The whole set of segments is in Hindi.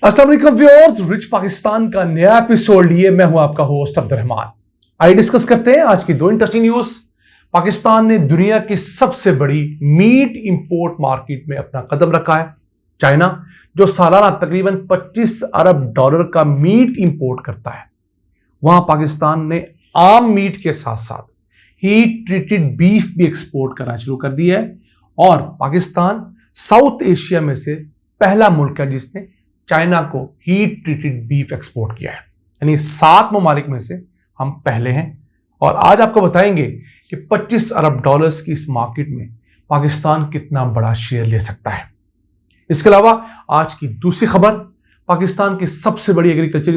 अस्सलाम वालेकुम व्यूअर्स, रिच पाकिस्तान का नया एपिसोड लिए मैं हूं आपका होस्ट अब्दुर्रहमान। आइए डिस्कस करते हैं आज की दो इंटरेस्टिंग न्यूज। पाकिस्तान ने दुनिया की सबसे बड़ी मीट इंपोर्ट मार्केट में अपना कदम रखा है। चाइना, जो सालाना तकरीबन 25 अरब डॉलर का मीट इंपोर्ट करता है, वहां पाकिस्तान ने आम मीट के साथ साथ हीट ट्रीटेड बीफ भी एक्सपोर्ट करना शुरू कर दिया है। और पाकिस्तान साउथ एशिया में से पहला मुल्क है जिसने चाइना को हीट ट्रीटेड बीफ एक्सपोर्ट किया है, यानी 7 ममालिक में से हम पहले हैं। और आज आपको बताएंगे कि 25 अरब डॉलर्स की इस मार्केट में पाकिस्तान कितना बड़ा शेयर ले सकता है। इसके अलावा आज की दूसरी खबर, पाकिस्तान की सबसे बड़ी agriculture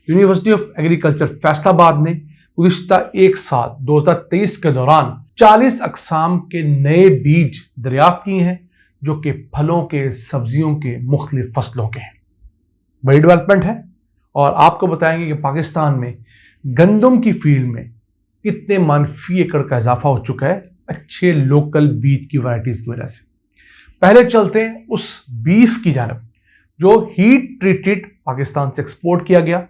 university of agriculture Faisalabad ने गुज़िश्ता एक साल 2023 के दौरान 40 अक़साम के नए बीज दरियाफ्त किए हैं, जो कि फलों के, सब्जियों के, मुख्तलिफ फसलों के हैं। बड़ी डेवलपमेंट है। और आपको बताएंगे कि पाकिस्तान में गंदम की फील्ड में कितने मनफी एकड़ का इजाफा हो चुका है अच्छे लोकल बीज की वैरायटीज की वजह से। पहले चलते हैं उस बीफ की जानब जो हीट ट्रीटेड पाकिस्तान से एक्सपोर्ट किया गया।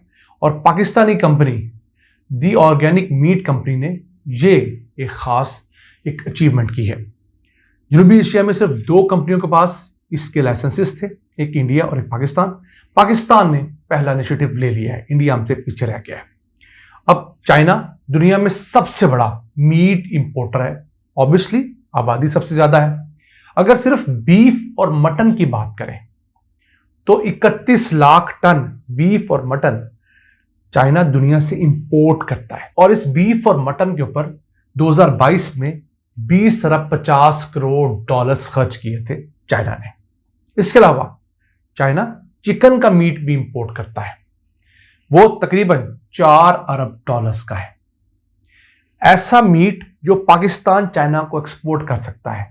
और पाकिस्तानी कंपनी दी ऑर्गेनिक मीट कंपनी ने ये एक खास अचीवमेंट की है। जनूबी एशिया में सिर्फ 2 कंपनियों के पास इसके लाइसेंसेस थे, एक इंडिया और एक पाकिस्तान। पाकिस्तान ने पहला इनिशिएटिव ले लिया है, इंडिया हमसे पीछे रह गया है। अब चाइना दुनिया में सबसे बड़ा मीट इंपोर्टर है, ऑब्वियसली आबादी सबसे ज्यादा है। अगर सिर्फ बीफ और मटन की बात करें तो 31 लाख टन बीफ और मटन चाइना दुनिया से इंपोर्ट करता है। और इस बीफ और मटन के ऊपर 2022 में 20 अरब 50 करोड़ डॉलर्स खर्च किए थे चाइना ने। इसके अलावा चाइना चिकन का मीट भी इंपोर्ट करता है, वो तकरीबन 4 अरब डॉलर्स का है। ऐसा मीट जो पाकिस्तान चाइना को एक्सपोर्ट कर सकता है,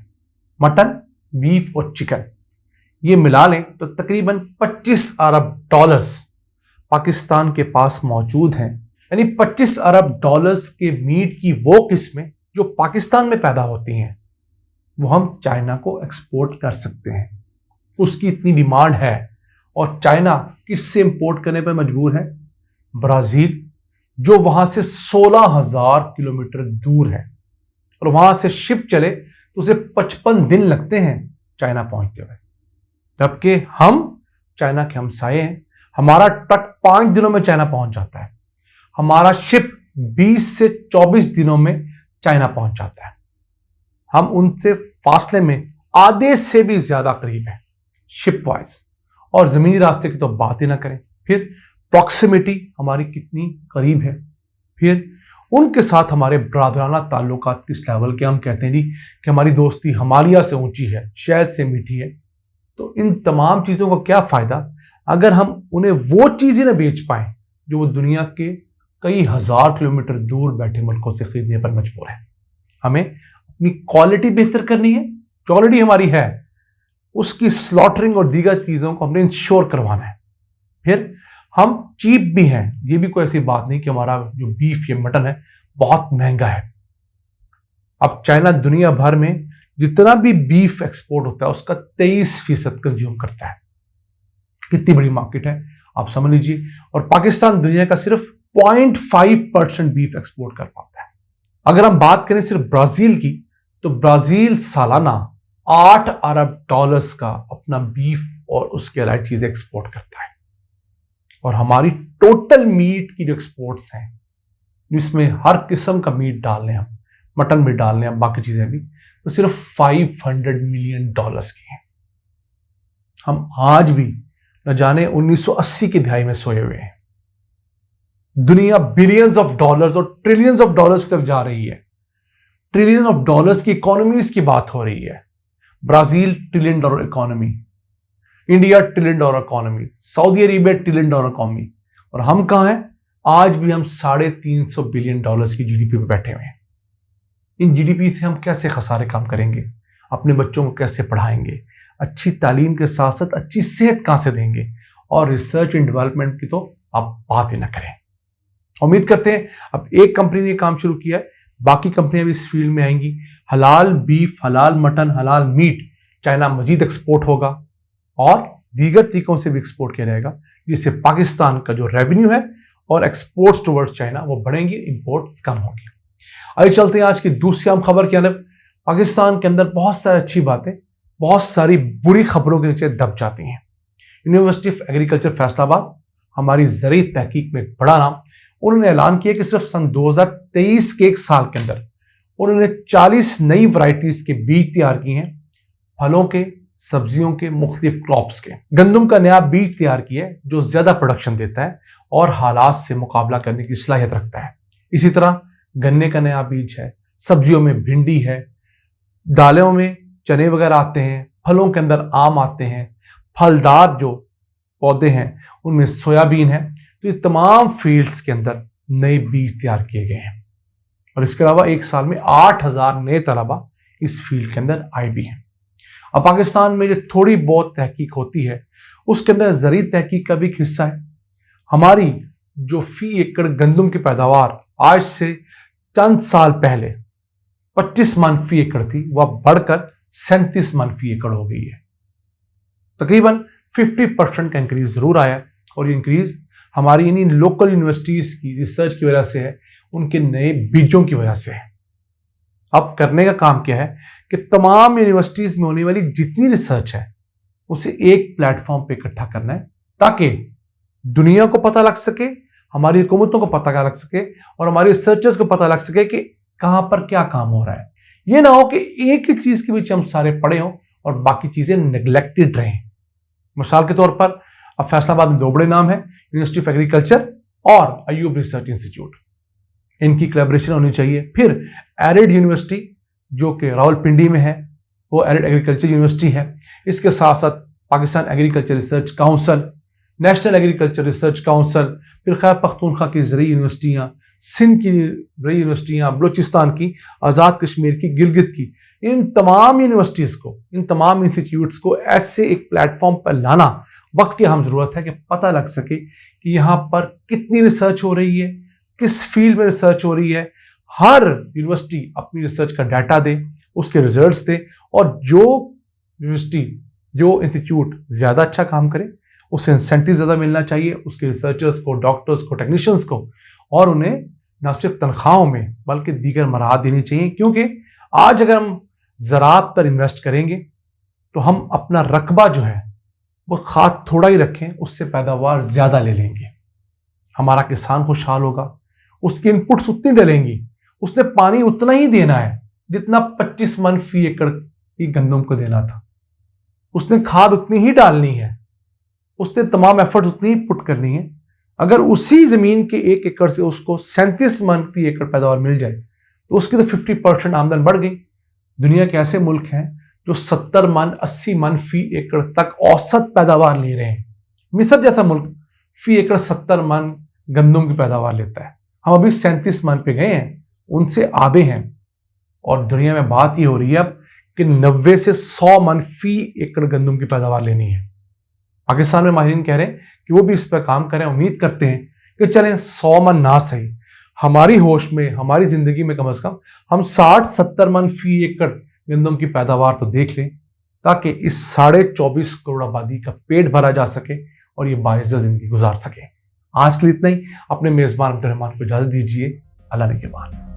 मटन, बीफ और चिकन, ये मिला लें तो तकरीबन 25 अरब डॉलर्स पाकिस्तान के पास मौजूद हैं। यानी 25 अरब डॉलर्स के मीट की वो किस्में जो पाकिस्तान में पैदा होती हैं, वो हम चाइना को एक्सपोर्ट कर सकते हैं। उसकी इतनी डिमांड है। और चाइना किससे इंपोर्ट करने पर मजबूर है? ब्राजील, जो वहां से 16,000 किलोमीटर दूर है। और वहां से शिप चले तो उसे 55 दिन लगते हैं चाइना पहुंचते हुए, जबकि हम चाइना के हमसाये हैं। हमारा ट्रक 5 दिनों में चाइना पहुंच जाता है, हमारा शिप 20 से 24 दिनों में चाइना पहुंच जाता है। हम उनसे फासले में आधे से भी ज्यादा करीब है शिप वाइज, और जमीनी रास्ते की तो बात ही ना करें। फिर प्रॉक्सिमिटी हमारी कितनी करीब है, फिर उनके साथ हमारे बरादराना ताल्लुकात किस लेवल के। हम कहते हैं जी कि हमारी दोस्ती हिमालय से ऊंची है, शहद से मीठी है। तो इन तमाम चीज़ों का क्या फ़ायदा अगर हम उन्हें वो चीज़ें न बेच पाएँ जो वो दुनिया के कई हज़ार किलोमीटर दूर बैठे मुल्कों से खरीदने पर मजबूर है। हमें अपनी क्वालिटी बेहतर करनी है, जो ऑलरेडी हमारी है, उसकी स्लॉटरिंग और दीगर चीज़ों को हमने इंश्योर करवाना है। फिर हम चीप भी हैं, ये भी कोई ऐसी बात नहीं कि हमारा जो बीफ या मटन है बहुत महंगा है। अब चाइना दुनिया भर में जितना भी बीफ एक्सपोर्ट होता है उसका 23% कंज्यूम करता है। कितनी बड़ी मार्केट है आप समझ लीजिए। और पाकिस्तान दुनिया का सिर्फ 0.5% बीफ एक्सपोर्ट कर पाता है। अगर हम बात करें सिर्फ ब्राजील की, तो ब्राजील सालाना 8 अरब डॉलर्स का अपना बीफ और उसके अलग चीजें एक्सपोर्ट करता है। और हमारी टोटल मीट की जो एक्सपोर्ट्स हैं, जिसमें हर किस्म का मीट डाल लें हम, मटन भी डाल लें हम, बाकी चीजें भी, तो सिर्फ 500 मिलियन डॉलर्स की हैं। हम आज भी न जाने 1980 की दहाई में सोए हुए हैं। दुनिया बिलियंस ऑफ डॉलर्स और ट्रिलियंस ऑफ डॉलर्स तक जा रही है। ट्रिलियन ऑफ डॉलर्स की इकोनॉमीज की बात हो रही है। Brazil $1 trillion economy, India $1 trillion economy, Saudi Arabia $1 trillion economy, और हम कहां हैं? आज भी हम 350 बिलियन डॉलर्स की जीडीपी पे बैठे हुए हैं। इन जीडीपी से हम कैसे खसारे काम करेंगे? अपने बच्चों को कैसे पढ़ाएंगे? अच्छी तालीम के साथ साथ अच्छी सेहत कहां से देंगे? और रिसर्च एंड डेवलपमेंट की तो आप बात ही ना करें। उम्मीद करते हैं अब एक कंपनी ने काम शुरू किया है, बाकी कंपनियां भी इस फील्ड में आएंगी। हलाल बीफ, हलाल मटन, हलाल मीट चाइना मजीद एक्सपोर्ट होगा और दीगर तरीकों से भी एक्सपोर्ट किया जाएगा, जिससे पाकिस्तान का जो रेवेन्यू है और एक्सपोर्ट्स टुवर्ड्स चाइना वो बढ़ेंगे, इंपोर्ट्स कम होंगे। आइए चलते हैं आज की दूसरी अहम खबर की तरफ। पाकिस्तान के अंदर बहुत सारी अच्छी बातें बहुत सारी बुरी खबरों के नीचे दब जाती हैं। यूनिवर्सिटी ऑफ एग्रीकल्चर फैसलाबाद, हमारी ज़राई तहकीक में एक बड़ा नाम, उन्होंने ऐलान किया कि सिर्फ सन 2023 के एक साल के अंदर उन्होंने 40 नई वैरायटीज के बीज तैयार किए हैं, फलों के, सब्जियों के, मुख्तलिफ क्रॉप्स के। गंदम का नया बीज तैयार किया है जो ज्यादा प्रोडक्शन देता है और हालात से मुकाबला करने की सलाहियत रखता है। इसी तरह गन्ने का नया बीज है, सब्जियों में भिंडी है, दालों में चने वगैरह आते हैं, फलों के अंदर आम आते हैं, फलदार जो पौधे हैं उनमें सोयाबीन है। तो ये तमाम फील्ड्स के अंदर नए बीज तैयार किए गए हैं और इसके अलावा एक साल में 8000 नए तलबा इस फील्ड के अंदर आए भी हैं। अब पाकिस्तान में जो थोड़ी बहुत तहकीक होती है उसके अंदर ज़राई तहकीक का भी एक हिस्सा है। हमारी जो फी एकड़ गंदम की पैदावार आज से चंद साल पहले 25 मन फी एकड़ थी, वह बढ़कर 37 मन फी एकड़ हो गई है। तकरीबन 50% का इंक्रीज जरूर आया और ये इंक्रीज हमारी यानी लोकल यूनिवर्सिटीज की रिसर्च की वजह से है, उनके नए बीजों की वजह से है। अब करने का काम क्या है कि तमाम यूनिवर्सिटीज में होने वाली जितनी रिसर्च है उसे एक प्लेटफॉर्म पे इकट्ठा करना है ताकि दुनिया को पता लग सके, हमारी हुकूमतों को पता लग सके और हमारे रिसर्चर्स को पता लग सके कि कहां पर क्या काम हो रहा है। यह ना हो कि एक ही चीज के पीछे हम सारे पड़े हों और बाकी चीजें नेग्लेक्टेड रहें। मिसाल के तौर पर अब फैसलाबाद में दो बड़े नाम है, यूनिवर्सिटी ऑफ एग्रीकल्चर और अयूब रिसर्च इंस्टीट्यूट, इनकी कोलैबोरेशन होनी चाहिए। फिर एरिड यूनिवर्सिटी जो कि रावलपिंडी में है, वो एरिड एग्रीकल्चर यूनिवर्सिटी है। इसके साथ साथ Pakistan agriculture research council, national agriculture research council, फिर खैबर पख्तूनख्वा की ज़राई यूनिवर्सिटियाँ, सिंध की ज़राई यूनिवर्सिटियाँ, बलूचिस्तान की, आज़ाद कश्मीर की, गिलगित की, इन तमाम यूनिवर्सिटीज़ को, इन तमाम इंस्टीट्यूट्स को ऐसे एक प्लेटफॉर्म पर लाना वक्त की अहम ज़रूरत है कि पता लग सके कि यहाँ पर कितनी रिसर्च हो रही है, किस फील्ड में रिसर्च हो रही है। हर यूनिवर्सिटी अपनी रिसर्च का डाटा दे, उसके रिजल्ट्स दे और जो यूनिवर्सिटी जो इंस्टीट्यूट ज़्यादा अच्छा काम करे उसे इंसेंटिव ज़्यादा मिलना चाहिए, उसके रिसर्चर्स को, डॉक्टर्स को, टेक्नीशियंस को, और उन्हें न सिर्फ तनख्वाहों में बल्कि दीगर मराहत देनी चाहिए। क्योंकि आज अगर हम ज़राअत पर इन्वेस्ट करेंगे तो हम अपना रकबा जो है वो खाद थोड़ा ही रखें, उससे पैदावार ज़्यादा ले लेंगे। हमारा किसान खुशहाल होगा, उसकी इनपुट्स उतनी डलेंगी, उसने पानी उतना ही देना है जितना 25 मन फी एकड़ की गंदम को देना था, उसने खाद उतनी ही डालनी है, उसने तमाम एफर्ट्स उतनी ही पुट करनी है। अगर उसी जमीन के 1 एकड़ से उसको 37 मन फी एकड़ पैदावार मिल जाए तो उसकी तो 50% आमदन बढ़ गई। दुनिया के ऐसे मुल्क हैं जो 70 मन 80 मन फी एकड़ तक औसत पैदावार ले रहे हैं। मिस्र जैसा मुल्क फी एकड़ 70 मन गंदम की पैदावार लेता है, हम अभी 37 मन पे गए हैं, उनसे आधे हैं। और दुनिया में बात ये हो रही है अब कि 90 से 100 मन फी एकड़ गंदम की पैदावार लेनी है। पाकिस्तान में माहिरीन कह रहे हैं कि वो भी इस पर काम करें। उम्मीद करते हैं कि चलें 100 मन ना सही, हमारी होश में, हमारी जिंदगी में कम से कम हम 60-70 मन फी एकड़ गंदम की पैदावार तो देख लें ताकि इस 24.5 करोड़ आबादी का पेट भरा जा सके और ये बाइज़्ज़त जिंदगी गुजार सके। आज के लिए इतना ही। अपने मेजबान अब्दुल रहमान को इजाजत दीजिए। अल्लाह ने के बाद।